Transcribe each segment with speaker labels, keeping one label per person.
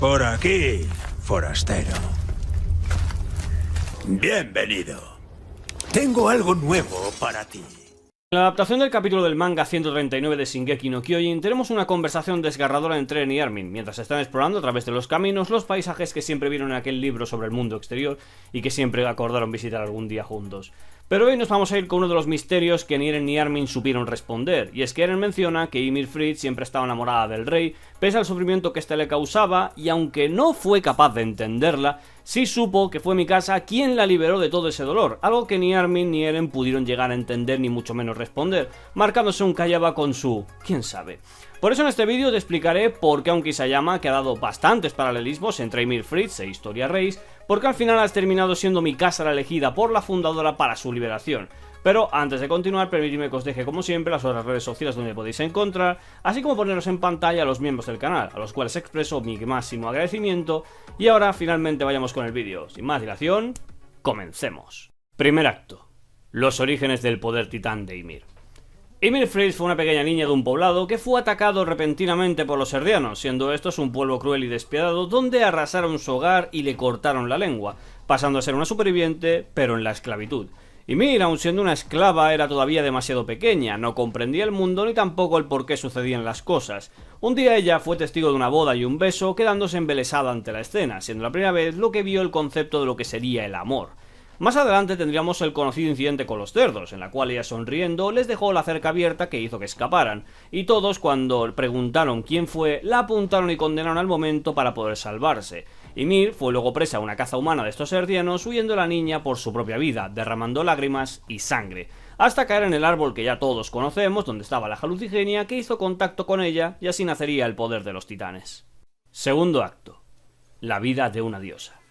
Speaker 1: Por aquí, forastero. Bienvenido. Tengo algo nuevo para ti.
Speaker 2: En la adaptación del capítulo del manga 139 de Shingeki no Kyojin tenemos una conversación desgarradora entre Eren y Armin, mientras están explorando a través de los caminos los paisajes que siempre vieron en aquel libro sobre el mundo exterior y que siempre acordaron visitar algún día juntos. Pero hoy nos vamos a ir con uno de los misterios que ni Eren ni Armin supieron responder, y es que Eren menciona que Ymir Fritz siempre estaba enamorada del rey, pese al sufrimiento que éste le causaba, y aunque no fue capaz de entenderla, sí supo que fue Mikasa quien la liberó de todo ese dolor, algo que ni Armin ni Eren pudieron llegar a entender ni mucho menos responder, marcándose un callaba con su «quién sabe». Por eso en este vídeo te explicaré por qué aunque Isayama ha dado bastantes paralelismos entre Ymir Fritz e Historia Reis, porque al final has terminado siendo Mikasa la elegida por la fundadora para su liberación. Pero antes de continuar, permitidme que os deje como siempre las otras redes sociales donde podéis encontrar, así como poneros en pantalla a los miembros del canal, a los cuales expreso mi máximo agradecimiento. Y ahora finalmente vayamos con el vídeo. Sin más dilación, comencemos. Primer acto. Los orígenes del poder titán de Ymir. Ymir Fritz fue una pequeña niña de un poblado que fue atacado repentinamente por los Eldianos, siendo estos un pueblo cruel y despiadado donde arrasaron su hogar y le cortaron la lengua, pasando a ser una superviviente, pero en la esclavitud. Ymir, aun siendo una esclava, era todavía demasiado pequeña, no comprendía el mundo ni tampoco el por qué sucedían las cosas. Un día ella fue testigo de una boda y un beso, quedándose embelesada ante la escena, siendo la primera vez lo que vio el concepto de lo que sería el amor. Más adelante tendríamos el conocido incidente con los cerdos, en la cual ella sonriendo les dejó la cerca abierta que hizo que escaparan, y todos cuando preguntaron quién fue, la apuntaron y condenaron al momento para poder salvarse. Ymir fue luego presa a una caza humana de estos Eldianos, huyendo la niña por su propia vida, derramando lágrimas y sangre, hasta caer en el árbol que ya todos conocemos, donde estaba la Jalucigenia, que hizo contacto con ella, y así nacería el poder de los titanes. Segundo acto. La vida de una diosa.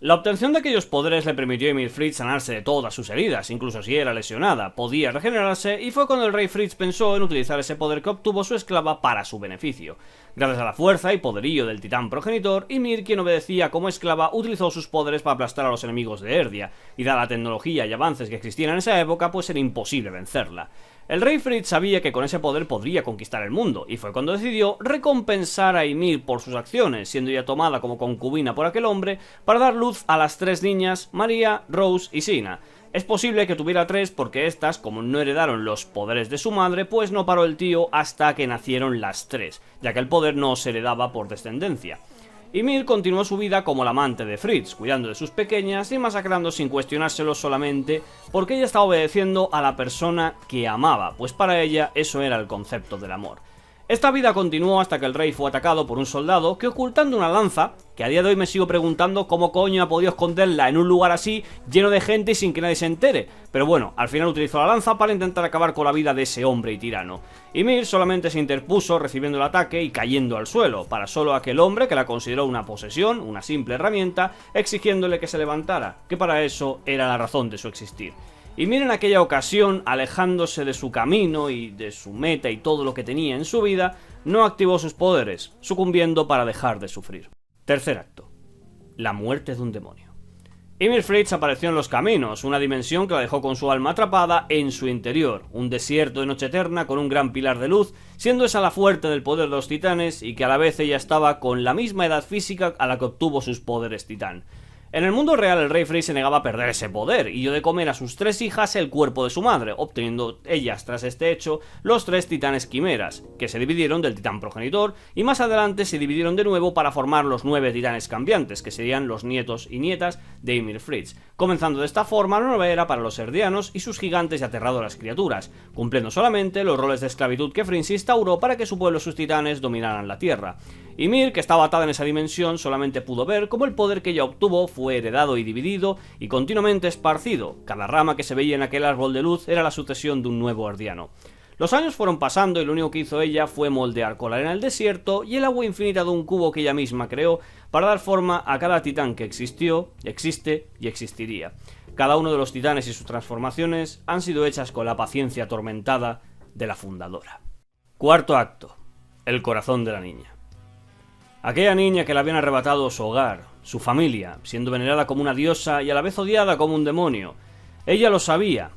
Speaker 2: La obtención de aquellos poderes le permitió a Ymir Fritz sanarse de todas sus heridas, incluso si era lesionada, podía regenerarse, y fue cuando el rey Fritz pensó en utilizar ese poder que obtuvo su esclava para su beneficio. Gracias a la fuerza y poderío del titán progenitor, Ymir, quien obedecía como esclava, utilizó sus poderes para aplastar a los enemigos de Erdia, y dada la tecnología y avances que existían en esa época, pues era imposible vencerla. El rey Fritz sabía que con ese poder podría conquistar el mundo, y fue cuando decidió recompensar a Ymir por sus acciones, siendo ella tomada como concubina por aquel hombre, para dar luz a las tres niñas, María, Rose y Sina. Es posible que tuviera tres porque estas, como no heredaron los poderes de su madre, pues no paró el tío hasta que nacieron las tres, ya que el poder no se heredaba por descendencia. Ymir continuó su vida como la amante de Fritz, cuidando de sus pequeñas y masacrando sin cuestionárselo solamente porque ella estaba obedeciendo a la persona que amaba, pues para ella eso era el concepto del amor. Esta vida continuó hasta que el rey fue atacado por un soldado que, ocultando una lanza, que a día de hoy me sigo preguntando cómo coño ha podido esconderla en un lugar así, lleno de gente y sin que nadie se entere, pero bueno, al final utilizó la lanza para intentar acabar con la vida de ese hombre y tirano. Ymir solamente se interpuso recibiendo el ataque y cayendo al suelo, para solo aquel hombre que la consideró una posesión, una simple herramienta, exigiéndole que se levantara, que para eso era la razón de su existir. Ymir en aquella ocasión, alejándose de su camino y de su meta y todo lo que tenía en su vida, no activó sus poderes, sucumbiendo para dejar de sufrir. Tercer acto. La muerte de un demonio. Ymir Fritz apareció en los caminos, una dimensión que la dejó con su alma atrapada en su interior, un desierto de noche eterna con un gran pilar de luz, siendo esa la fuerte del poder de los titanes y que a la vez ella estaba con la misma edad física a la que obtuvo sus poderes titán. En el mundo real el rey Fritz se negaba a perder ese poder y dio de comer a sus tres hijas el cuerpo de su madre, obteniendo ellas tras este hecho los tres titanes quimeras, que se dividieron del titán progenitor y más adelante se dividieron de nuevo para formar los 9 titanes cambiantes, que serían los nietos y nietas de Ymir Fritz, comenzando de esta forma la nueva era para los Eldianos y sus gigantes y aterradoras criaturas, cumpliendo solamente los roles de esclavitud que Fritz instauró para que su pueblo y sus titanes dominaran la tierra. Ymir, que estaba atada en esa dimensión, solamente pudo ver cómo el poder que ella obtuvo fue heredado y dividido y continuamente esparcido. Cada rama que se veía en aquel árbol de luz era la sucesión de un nuevo Eldiano. Los años fueron pasando y lo único que hizo ella fue moldear con la arena del desierto y el agua infinita de un cubo que ella misma creó para dar forma a cada titán que existió, existe y existiría. Cada uno de los titanes y sus transformaciones han sido hechas con la paciencia atormentada de la fundadora. Cuarto acto. El corazón de la niña. Aquella niña que le habían arrebatado su hogar, su familia, siendo venerada como una diosa y a la vez odiada como un demonio. Ella lo sabía,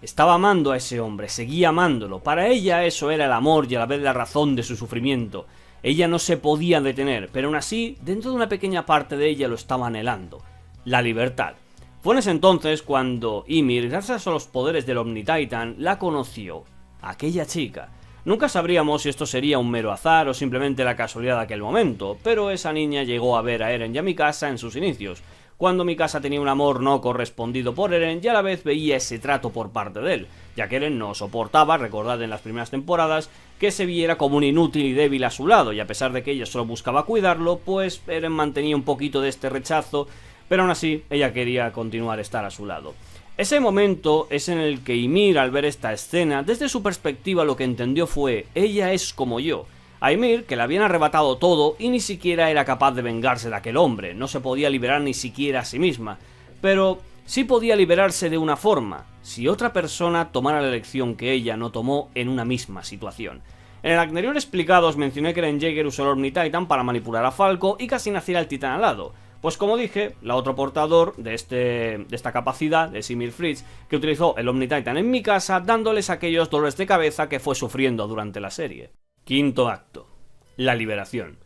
Speaker 2: estaba amando a ese hombre, seguía amándolo, para ella eso era el amor y a la vez la razón de su sufrimiento. Ella no se podía detener, pero aún así, dentro de una pequeña parte de ella lo estaba anhelando: la libertad. Fue en ese entonces cuando Ymir, gracias a los poderes del Omni-Titan, la conoció, aquella chica. Nunca sabríamos si esto sería un mero azar o simplemente la casualidad de aquel momento, pero esa niña llegó a ver a Eren y a Mikasa en sus inicios, cuando Mikasa tenía un amor no correspondido por Eren y a la vez veía ese trato por parte de él, ya que Eren no soportaba, recordad en las primeras temporadas, que se viera como un inútil y débil a su lado, y a pesar de que ella solo buscaba cuidarlo, pues Eren mantenía un poquito de este rechazo, pero aún así ella quería continuar estar a su lado. Ese momento es en el que Ymir, al ver esta escena, desde su perspectiva lo que entendió fue: ella es como yo. A Ymir, que le habían arrebatado todo y ni siquiera era capaz de vengarse de aquel hombre, no se podía liberar ni siquiera a sí misma, pero sí podía liberarse de una forma: si otra persona tomara la elección que ella no tomó en una misma situación. En el anterior explicado os mencioné que Eren Jaeger usó el Omni-Titan para manipular a Falco y casi naciera el titán alado. Pues como dije, la otro portador de esta capacidad es Ymir Fritz, que utilizó el Omni-Titan en Mikasa, dándoles aquellos dolores de cabeza que fue sufriendo durante la serie. Quinto acto: la liberación.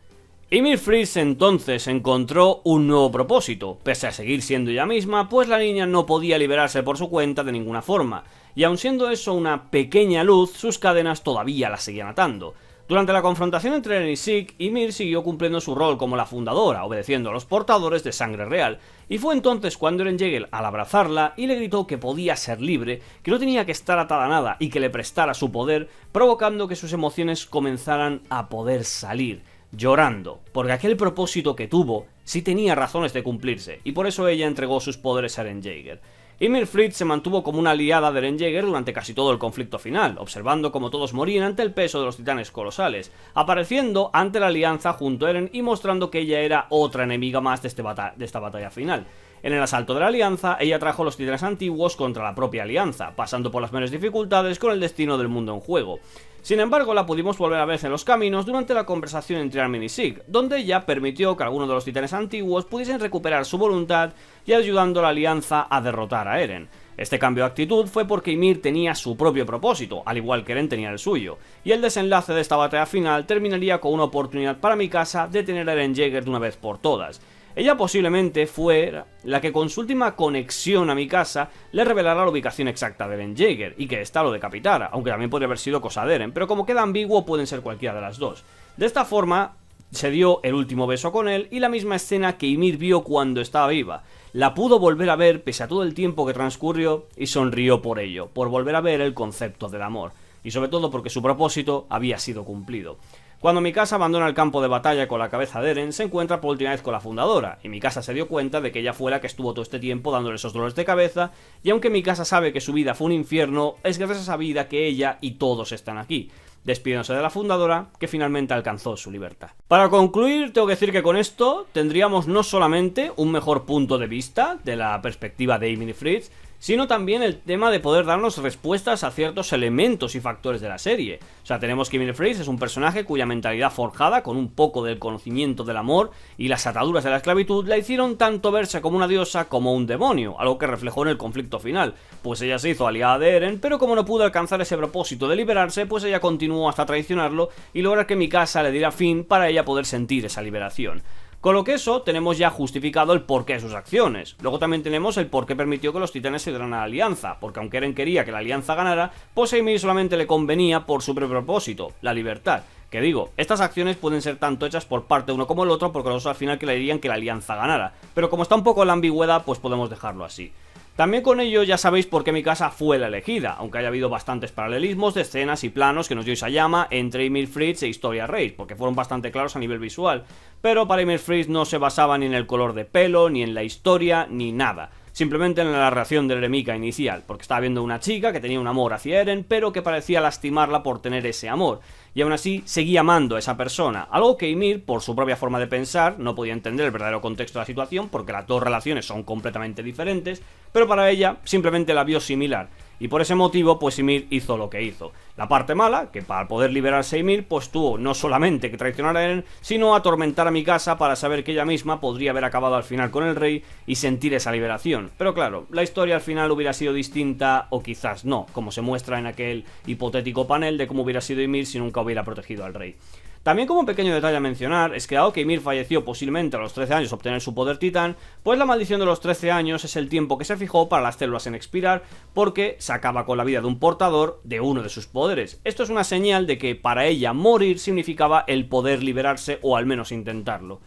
Speaker 2: Ymir Fritz entonces encontró un nuevo propósito, pese a seguir siendo ella misma, pues la niña no podía liberarse por su cuenta de ninguna forma, y aun siendo eso una pequeña luz, sus cadenas todavía la seguían atando. Durante la confrontación entre Eren y Zeke, Ymir siguió cumpliendo su rol como la fundadora, obedeciendo a los portadores de sangre real, y fue entonces cuando Eren Jaeger, al abrazarla y le gritó que podía ser libre, que no tenía que estar atada a nada y que le prestara su poder, provocando que sus emociones comenzaran a poder salir, llorando, porque aquel propósito que tuvo sí tenía razones de cumplirse, y por eso ella entregó sus poderes a Eren Jaeger. Ymir Fritz se mantuvo como una aliada de Eren Jaeger durante casi todo el conflicto final, observando cómo todos morían ante el peso de los titanes colosales, apareciendo ante la alianza junto a Eren y mostrando que ella era otra enemiga más de esta batalla final. En el asalto de la alianza, ella trajo los titanes antiguos contra la propia alianza, pasando por las menores dificultades con el destino del mundo en juego. Sin embargo, la pudimos volver a ver en los caminos durante la conversación entre Armin y Zeke, donde ella permitió que algunos de los titanes antiguos pudiesen recuperar su voluntad y ayudando a la alianza a derrotar a Eren. Este cambio de actitud fue porque Ymir tenía su propio propósito, al igual que Eren tenía el suyo, y el desenlace de esta batalla final terminaría con una oportunidad para Mikasa de tener a Eren Jaeger de una vez por todas. Ella posiblemente fue la que con su última conexión a Mikasa le revelara la ubicación exacta de Eren Jaeger y que ésta lo decapitara, aunque también podría haber sido cosa de Eren, pero como queda ambiguo pueden ser cualquiera de las dos. De esta forma se dio el último beso con él y la misma escena que Ymir vio cuando estaba viva. La pudo volver a ver pese a todo el tiempo que transcurrió y sonrió por ello, por volver a ver el concepto del amor, y sobre todo porque su propósito había sido cumplido. Cuando Mikasa abandona el campo de batalla con la cabeza de Eren, se encuentra por última vez con la fundadora, y Mikasa se dio cuenta de que ella fue la que estuvo todo este tiempo dándole esos dolores de cabeza, y aunque Mikasa sabe que su vida fue un infierno, es gracias a esa vida que ella y todos están aquí, despidiéndose de la fundadora, que finalmente alcanzó su libertad. Para concluir, tengo que decir que con esto tendríamos no solamente un mejor punto de vista de la perspectiva de Ymir Fritz, sino también el tema de poder darnos respuestas a ciertos elementos y factores de la serie. O sea, tenemos que Ymir Fritz es un personaje cuya mentalidad forjada con un poco del conocimiento del amor y las ataduras de la esclavitud la hicieron tanto verse como una diosa como un demonio, algo que reflejó en el conflicto final, pues ella se hizo aliada de Eren, pero como no pudo alcanzar ese propósito de liberarse, pues ella continuó hasta traicionarlo y lograr que Mikasa le diera fin para ella poder sentir esa liberación. Con lo que eso tenemos ya justificado el porqué de sus acciones. Luego también tenemos el porqué permitió que los titanes se dieran a la alianza, porque aunque Eren quería que la alianza ganara, pues a Ymir solamente le convenía por su propio propósito, la libertad. Que digo, estas acciones pueden ser tanto hechas por parte de uno como el otro, porque los dos al final querían que la alianza ganara, pero como está un poco en la ambigüedad, pues podemos dejarlo así. También con ello ya sabéis por qué Mikasa fue la elegida, aunque haya habido bastantes paralelismos de escenas y planos que nos dio Isayama entre Ymir Fritz e Historia Rage, porque fueron bastante claros a nivel visual, pero para Ymir Fritz no se basaba ni en el color de pelo, ni en la historia, ni nada. Simplemente en la reacción del Eremika inicial, porque estaba viendo una chica que tenía un amor hacia Eren, pero que parecía lastimarla por tener ese amor, y aún así seguía amando a esa persona, algo que Ymir, por su propia forma de pensar, no podía entender el verdadero contexto de la situación, porque las dos relaciones son completamente diferentes, pero para ella simplemente la vio similar, y por ese motivo pues Ymir hizo lo que hizo. La parte mala, que para poder liberarse Ymir pues tuvo no solamente que traicionar a Eren, sino atormentar a Mikasa para saber que ella misma podría haber acabado al final con el rey y sentir esa liberación. Pero claro, la historia al final hubiera sido distinta o quizás no, como se muestra en aquel hipotético panel de cómo hubiera sido Ymir si nunca hubiera protegido al rey. También como pequeño detalle a mencionar, es que dado que Ymir falleció posiblemente a los 13 años obtener su poder titán, pues la maldición de los 13 años es el tiempo que se fijó para las células en expirar, porque se acaba con la vida de un portador de uno de sus poderes. Esto es una señal de que para ella morir significaba el poder liberarse o al menos intentarlo.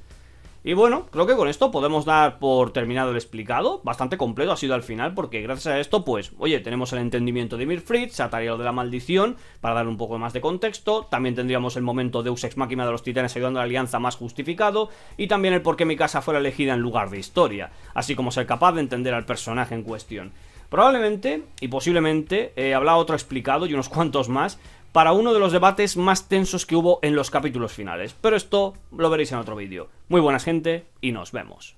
Speaker 2: Y bueno, creo que con esto podemos dar por terminado el explicado. Bastante completo ha sido al final, porque gracias a esto, pues, oye, tenemos el entendimiento de Ymir Fritz, se ataría lo de la maldición, para dar un poco más de contexto. También tendríamos el momento Deus Ex Machina de los titanes ayudando a la alianza más justificado, y también el por qué Mikasa fuera elegida en lugar de Historia, así como ser capaz de entender al personaje en cuestión. Probablemente, y posiblemente, habrá otro explicado y unos cuantos más, para uno de los debates más tensos que hubo en los capítulos finales. Pero esto lo veréis en otro vídeo. Muy buenas gente, y nos vemos.